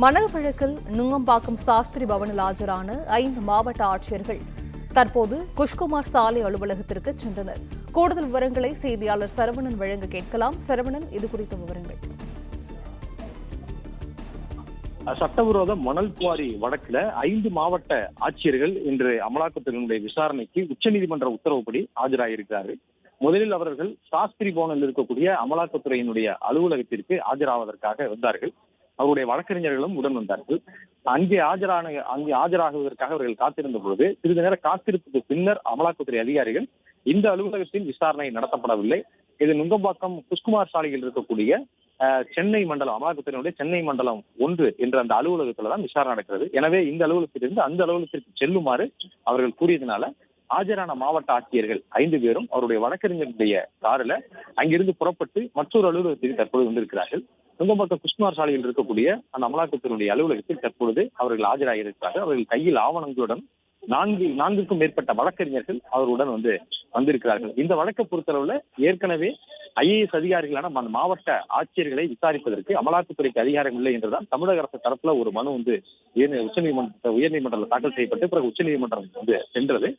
மணல் வழக்கில் நுங்கம்பாக்கம் சாஸ்திரி பவனில் ஆஜரான 5 மாவட்ட ஆட்சியர்கள் தற்போது குஷ்குமார் சாலை அலுவலகத்திற்கு சென்றனர். கூடுதல் விவரங்களை செய்தியாளர் சரவணன் வழங்க கேட்கலாம். சரவணன், இது குறித்த விவரங்கள். சட்டவிரோத மணல் குவாரி வழக்குல 5 மாவட்ட ஆட்சியர்கள் இன்று அமலாக்கத்துறையினுடைய விசாரணைக்கு உச்சநீதிமன்ற உத்தரவுப்படி ஆஜராகியிருக்கிறார்கள். முதலில் அவர்கள் சாஸ்திரி பவனில் இருக்கக்கூடிய அமலாக்கத்துறையினுடைய அலுவலகத்திற்கு ஆஜராவதற்காக வந்தார்கள். அவருடைய வழக்கறிஞர்களும் உடன் வந்தார்கள். அங்கே ஆஜராகுவதற்காக அவர்கள் காத்திருந்த பொழுது சிறிது நேர காத்திருப்புக்கு பின்னர் அமலாக்கத்துறை அதிகாரிகள் இந்த அலுவலகத்தின் விசாரணை நடத்தப்படவில்லை. இது நுங்கம்பாக்கம் குஷ்குமார் சாலையில் இருக்கக்கூடிய சென்னை மண்டலம், அமலாக்கத்துறையினுடைய சென்னை மண்டலம் 1 என்ற அந்த அலுவலகத்துல தான் விசாரணை நடக்கிறது. எனவே இந்த அலுவலகத்திலிருந்து அந்த அலுவலகத்திற்கு செல்லுமாறு அவர்கள் கூறியதனால ஆஜரான மாவட்ட ஆட்சியர்கள் 5 பேரும் அவருடைய வழக்கறிஞருடைய காரில் அங்கிருந்து புறப்பட்டு மற்றொரு அலுவலகத்திற்கு தற்போது வந்திருக்கிறார்கள். நுங்கம்பாக்கம் குஷ்குமார் சாலையில் இருக்கக்கூடிய அந்த அமலாக்கத்துறையுடைய அலுவலகத்தில் தற்பொழுது அவர்கள் ஆஜராகியிருக்கிறார்கள். அவர்கள் கையில் ஆவணங்களுடன் 4க்கும் மேற்பட்ட வழக்கறிஞர்கள் அவருடன் வந்திருக்கிறார்கள். இந்த வழக்கை பொறுத்தளவுல ஏற்கனவே IAS அதிகாரிகளான மாவட்ட ஆட்சியர்களை விசாரிப்பதற்கு அமலாக்கத்துறைக்கு அதிகாரம் இல்லை என்றுதான் தமிழக அரசு தரப்புல ஒரு மனு உயர்நீதிமன்றத்தில் தாக்கல் செய்யப்பட்டு பிறகு உச்சநீதிமன்றம் சென்றது.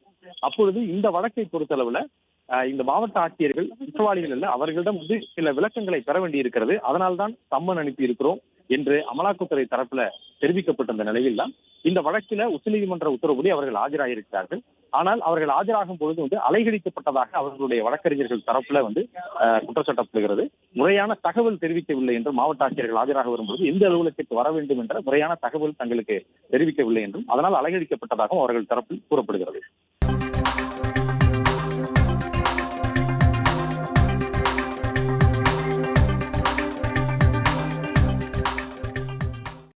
அப்பொழுது இந்த வழக்கை பொறுத்தளவுல இந்த மாவட்ட ஆட்சியர்கள் குற்றவாளிகள் அல்ல, அவர்களிடம் சில விளக்கங்களை பெற வேண்டியிருக்கிறது. அதனால்தான் சம்மன் அனுப்பி இருக்கிறோம் என்று அமலாக்கத்துறை தரப்புல தெரிவிக்கப்பட்டிருந்த நிலையில் தான் இந்த வழக்கில உச்சநீதிமன்ற உத்தரவுப்படி அவர்கள் ஆஜராகியிருக்கிறார்கள். ஆனால் அவர்கள் ஆஜராகும் பொழுது அலைகழிக்கப்பட்டதாக அவர்களுடைய வழக்கறிஞர்கள் தரப்புல குற்றச்சாட்டப்படுகிறது. முறையான தகவல் தெரிவிக்கவில்லை என்றும் மாவட்ட ஆட்சியர்கள் ஆஜராக வரும்போது எந்த அலுவலகத்திற்கு வர வேண்டும் என்ற முறையான தகவல் தங்களுக்கு தெரிவிக்கவில்லை என்றும் அதனால் அலைகழிக்கப்பட்டதாகவும் அவர்கள் தரப்பில் கூறப்படுகிறது.